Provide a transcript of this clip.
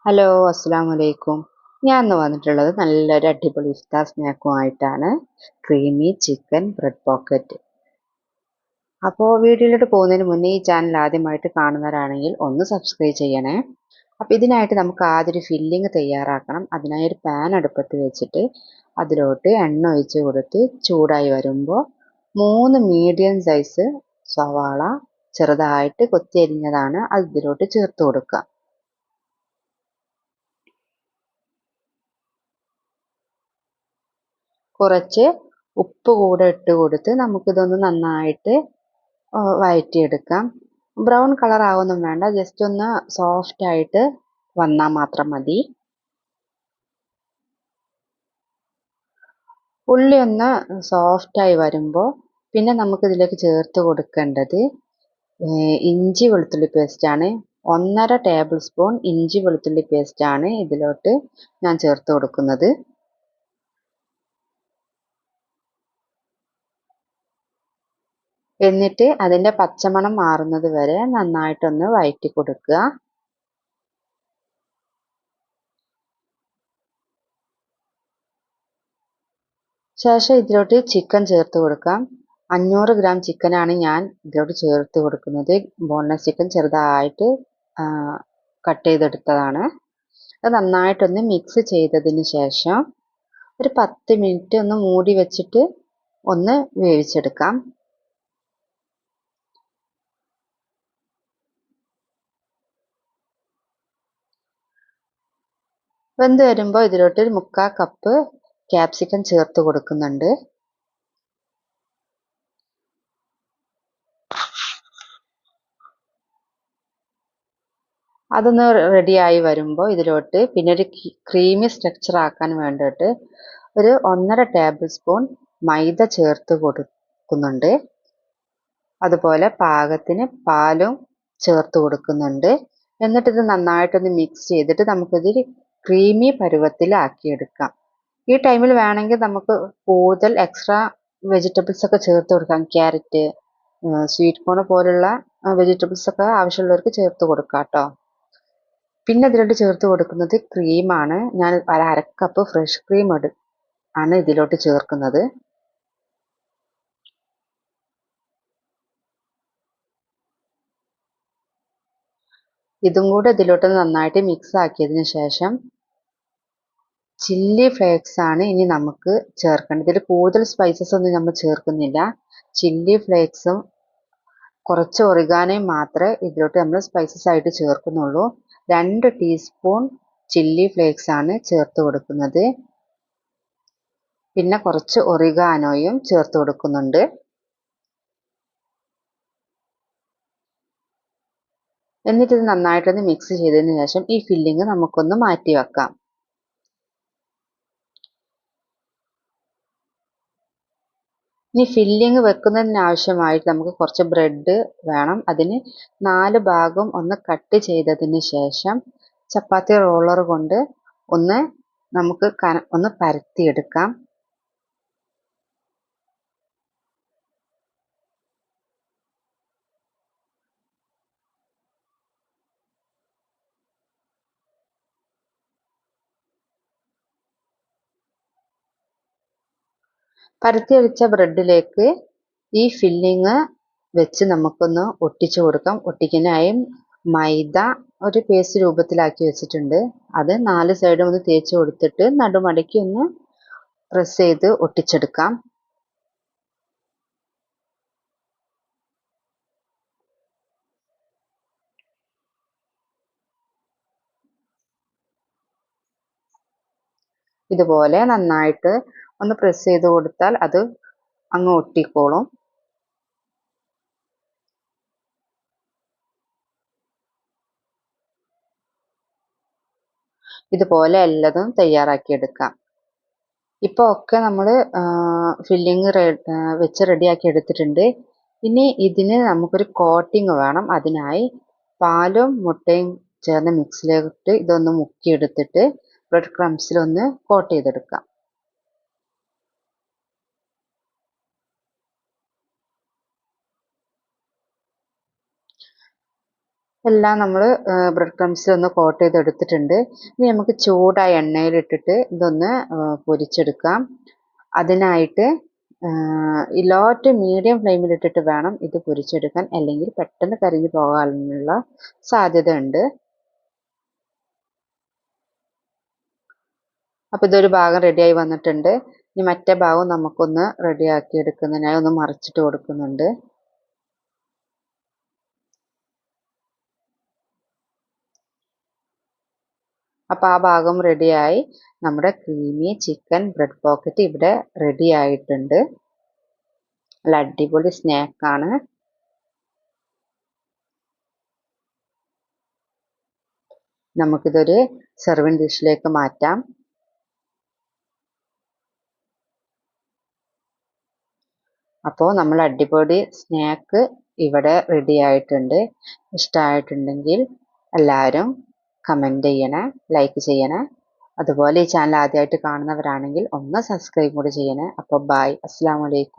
Hello, അസ്സലാമു അലൈക്കും. ഞാൻ ഇന്ന് വന്നിട്ടുള്ളത് നല്ലൊരു അടിപൊളി ഇഫ്താർ സ്നാക്കുമായിട്ടാണ്. Creamy chicken bread pocket. അപ്പോൾ വീഡിയോയിലോട്ട് പോകുന്നതിന് മുന്നേ ഈ ചാനൽ ആദ്യമായിട്ട് കാണുന്നവരാണെങ്കിൽ ഒന്ന് സബ്സ്ക്രൈബ് ചെയ്യണേ. അപ്പോൾ ഇതിനായിട്ട് നമുക്ക് ആദ്യം ഒരു ഫില്ലിങ് തയ്യാറാക്കണം. അതിനായി ഒരു പാൻ അടുപ്പത്ത് വെച്ചിട്ട് അതിലോട്ട് എണ്ണ ഒഴിച്ച് കൊടുത്ത് ചൂടായി വരുമ്പോൾ 3 മീഡിയം സൈസ് സവാള ചെറുതായിട്ട് കൊത്തിയരിഞ്ഞതാണ് അത് ഇതിലോട്ട് ചേർത്ത് കൊടുക്കുക. കുറച്ച് ഉപ്പ് കൂടെ ഇട്ട് കൊടുത്ത് നമുക്കിതൊന്ന് നന്നായിട്ട് വഴറ്റിയെടുക്കാം. ബ്രൗൺ കളർ ആവൊന്നും വേണ്ട, ജസ്റ്റ് ഒന്ന് സോഫ്റ്റ് ആയിട്ട് വന്നാൽ മാത്രം മതി. ഉള്ളി ഒന്ന് സോഫ്റ്റായി വരുമ്പോൾ പിന്നെ നമുക്കിതിലേക്ക് ചേർത്ത് കൊടുക്കേണ്ടത് ഇഞ്ചി വെളുത്തുള്ളി പേസ്റ്റാണ്. 1.5 ടേബിൾ സ്പൂൺ ഇഞ്ചി വെളുത്തുള്ളി പേസ്റ്റാണ് ഇതിലോട്ട് ഞാൻ ചേർത്ത് കൊടുക്കുന്നത്. എന്നിട്ട് അതിൻ്റെ പച്ചമണം മാറുന്നത് വരെ നന്നായിട്ടൊന്ന് വഴറ്റി കൊടുക്കുക. ശേഷം ഇതിലോട്ട് ചിക്കൻ ചേർത്ത് കൊടുക്കാം. 500 ഗ്രാം ചിക്കനാണ് ഞാൻ ഇതിലോട്ട് ചേർത്ത് കൊടുക്കുന്നത്. ബോൺലെസ് ചിക്കൻ ചെറുതായിട്ട് കട്ട് ചെയ്തെടുത്തതാണ്. അത് നന്നായിട്ടൊന്ന് മിക്സ് ചെയ്തതിന് ശേഷം ഒരു 10 മിനിറ്റ് ഒന്ന് മൂടി വെച്ചിട്ട് ഒന്ന് വേവിച്ചെടുക്കാം. വെന്ത് വരുമ്പോൾ ഇതിലോട്ട് ഒരു 3/4 കപ്പ് ക്യാപ്സിക്കം ചേർത്ത് കൊടുക്കുന്നുണ്ട്. അതൊന്ന് റെഡിയായി വരുമ്പോൾ ഇതിലോട്ട് പിന്നെ ഒരു ക്രീമി സ്ട്രക്ചർ ആക്കാൻ വേണ്ടിയിട്ട് ഒരു 1.5 ടേബിൾ സ്പൂൺ മൈദ ചേർത്ത് കൊടുക്കുന്നുണ്ട്. അതുപോലെ പാകത്തിന് പാലും ചേർത്ത് കൊടുക്കുന്നുണ്ട്. എന്നിട്ട് ഇത് നന്നായിട്ടൊന്ന് മിക്സ് ചെയ്തിട്ട് നമുക്കിതൊരു ക്രീമി പരുവത്തിലാക്കിയെടുക്കാം. ഈ ടൈമിൽ വേണമെങ്കിൽ നമുക്ക് കൂടുതൽ എക്സ്ട്രാ വെജിറ്റബിൾസ് ഒക്കെ ചേർത്ത് കൊടുക്കാം. ക്യാരറ്റ്, സ്വീറ്റ് കോൺ പോലുള്ള വെജിറ്റബിൾസ് ഒക്കെ ആവശ്യമുള്ളവർക്ക് ചേർത്ത് കൊടുക്കാം കേട്ടോ. പിന്നെ ഇതിലോട്ട് ചേർത്ത് കൊടുക്കുന്നത് ക്രീമാണ്. ഞാൻ 1/2 കപ്പ് ഫ്രഷ് ക്രീം ആണ് ഇതിലോട്ട് ചേർക്കുന്നത്. ഇതും കൂടെ ഇതിലോട്ട് നന്നായിട്ട് മിക്സ് ആക്കിയതിന് ശേഷം ചില്ലി ഫ്ലേക്സ് ആണ് ഇനി നമുക്ക് ചേർക്കേണ്ടത്. ഇതിൽ കൂടുതൽ സ്പൈസസ് ഒന്നും നമ്മൾ ചേർക്കുന്നില്ല. ചില്ലി ഫ്ലേക്സും കുറച്ച് ഒറിഗാനോയും മാത്രമേ ഇതിലോട്ട് നമ്മൾ സ്പൈസസ് ആയിട്ട് ചേർക്കുന്നുള്ളൂ. 2 ടീസ്പൂൺ ചില്ലി ഫ്ലേക്സ് ആണ് ചേർത്ത് കൊടുക്കുന്നത്. പിന്നെ കുറച്ച് ഒറിഗാനോയും ചേർത്ത് കൊടുക്കുന്നുണ്ട്. എന്നിട്ട് ഇത് നന്നായിട്ടൊന്ന് മിക്സ് ചെയ്തതിന് ശേഷം ഈ ഫില്ലിങ് നമുക്കൊന്ന് മാറ്റി വെക്കാം. ഇനി ഫില്ലിങ് വെക്കുന്നതിന് ആവശ്യമായിട്ട് നമുക്ക് കുറച്ച് ബ്രെഡ് വേണം. അതിന് 4 ഭാഗം ഒന്ന് കട്ട് ചെയ്തതിന് ശേഷം ചപ്പാത്തി റോളർ കൊണ്ട് നമുക്ക് ഒന്ന് പരത്തിയെടുക്കാം. പരത്തി വെച്ച ബ്രെഡിലേക്ക് ഈ ഫില്ലിങ് വെച്ച് നമുക്കൊന്ന് ഒട്ടിച്ചു കൊടുക്കാം. ഒട്ടിക്കാനായി മൈദ ഒരു പേസ്റ്റ് രൂപത്തിലാക്കി വെച്ചിട്ടുണ്ട്. അത് 4 സൈഡും ഒന്ന് തേച്ച് കൊടുത്തിട്ട് നടുമടക്കി ഒന്ന് പ്രസ് ചെയ്ത് ഒട്ടിച്ചെടുക്കാം. ഇതുപോലെ നന്നായിട്ട് ഒന്ന് പ്രസ് ചെയ്ത് കൊടുത്താൽ അത് അങ്ങ് ഒട്ടിക്കോളും. ഇതുപോലെ എല്ലതും തയ്യാറാക്കി എടുക്കാം. ഇപ്പോൾ ഒക്കെ നമ്മൾ ഫില്ലിങ് വെച്ച് റെഡിയാക്കി എടുത്തിട്ടുണ്ട്. ഇനി ഇതിന് നമുക്കൊരു കോട്ടിങ് വേണം. അതിനായി പാലും മുട്ടയും ചേർന്ന മിക്സിലേക്ക് ഇതൊന്ന് മുക്കിയെടുത്തിട്ട് ബ്രെഡ് ക്രംസിലൊന്ന് കോട്ട് ചെയ്തെടുക്കാം. എല്ലാം നമ്മൾ ബ്രെഡ് ക്രംസിൽ ഒന്ന് കോട്ട് ചെയ്തെടുത്തിട്ടുണ്ട്. ഇനി നമുക്ക് ചൂടായ എണ്ണയിലിട്ടിട്ട് ഇതൊന്ന് പൊരിച്ചെടുക്കാം. അതിനായിട്ട് ഈ ലോ ടു മീഡിയം ഫ്ലെയിമിലിട്ടിട്ട് വേണം ഇത് പൊരിച്ചെടുക്കാൻ, അല്ലെങ്കിൽ പെട്ടെന്ന് കരിഞ്ഞു പോകാനുള്ള സാധ്യത ഉണ്ട്. അപ്പോൾ ഇതൊരു ഭാഗം റെഡിയായി വന്നിട്ടുണ്ട്. ഇനി മറ്റേ ഭാഗം നമുക്കൊന്ന് റെഡിയാക്കി എടുക്കുന്നതിനായി ഒന്ന് മറിച്ചിട്ട് കൊടുക്കുന്നുണ്ട്. അപ്പോൾ ആ ഭാഗം റെഡിയായി. നമ്മുടെ ക്രീമി ചിക്കൻ ബ്രെഡ് പോക്കറ്റ് ഇവിടെ റെഡി ആയിട്ടുണ്ട്. നല്ല അടിപൊളി സ്നാക്കാണ്. നമുക്കിതൊരു സെർവിങ് ഡിഷിലേക്ക് മാറ്റാം. അപ്പോൾ നമ്മൾ അടിപൊളി സ്നാക്ക് ഇവിടെ റെഡി ആയിട്ടുണ്ട്. ഇഷ്ടമായിട്ടുണ്ടെങ്കിൽ എല്ലാവരും കമൻറ്റ് ചെയ്യണേ, ലൈക്ക് ചെയ്യണേ. അതുപോലെ ഈ ചാനൽ ആദ്യമായിട്ട് കാണുന്നവരാണെങ്കിൽ ഒന്ന് സബ്സ്ക്രൈബ് കൂടി ചെയ്യണേ. അപ്പോൾ ബൈ, അസ്സലാമു അലൈക്കും.